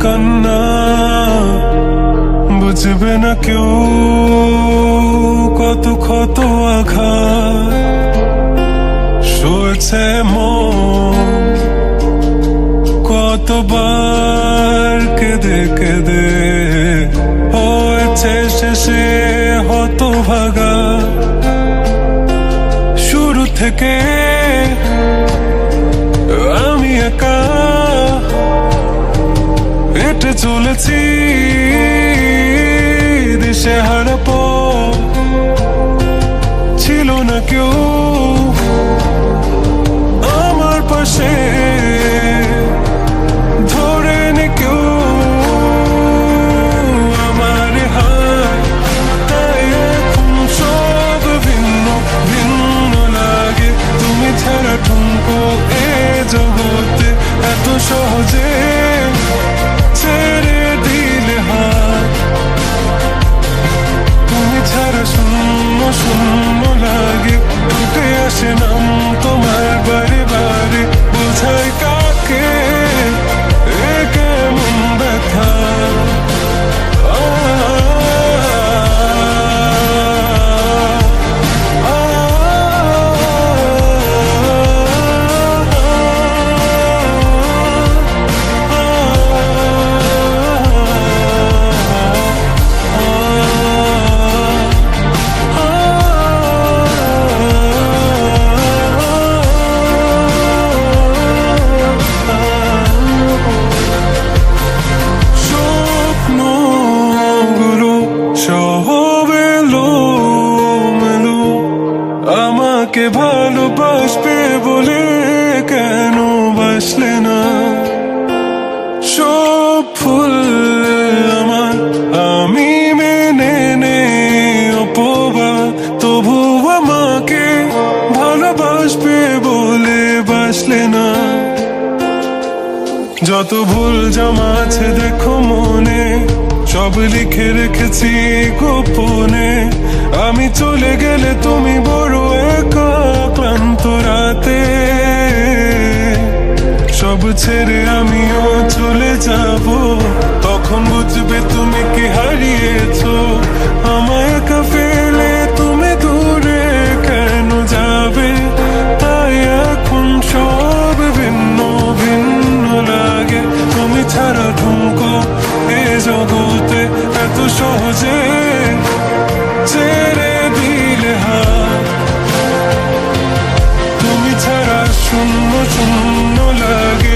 কান্না বুঝবে না কেউ, কত ক্ষত আঘাত সয়েছে মন, কতবার কেঁদে কেঁদে হয়েছে শেষে হতভাগা। শুরু থেকে আমি একা হেঁটে চলেছি দিশেহারা পথ, ছিল না কেউ আমার পাশে, ধরে নে কেউ আমার হাত। তাই এখন সব ভিন্ন ভিন্ন লাগে, তুমি ছাড়া ঠুনকো এ জগতে এত সহজে ছেড়ে দিলে হাত। তুমি ছাড়া শূন্য শূন্য লাগে, উঠে আসে নাম তোমার বারে বারে, বোঝাই কাকে এ কেমন ব্যথা। আমাকে ভালোবাসবে বলে কেন বাসলে না? সব ফুল আমার আমি মেনে নে অপবাদ, তবু আমাকে ভালোবাসবে বলে বাসলে না। যত ভুল জমা আছে দেখো মনে, সব লিখে রেখেছি গোপনে। আমি চলে গেলে তুমি বড় একা ক্লান্ত রাতে, সব ছেড়ে আমিও চলে যাব, তখন বুঝবে তুমি কি হারিয়েছো। আমায় একা ফেলে তুমি দূরে কেন যাবে? তাই এখন সব ভিন্ন ভিন্ন লাগে, তুমি ছাড়া ঠুনকো এ জগতে এত সহজে ছেড়ে দিলে হাত। তুমি ছাড়া শূন্য শূন্য লাগে,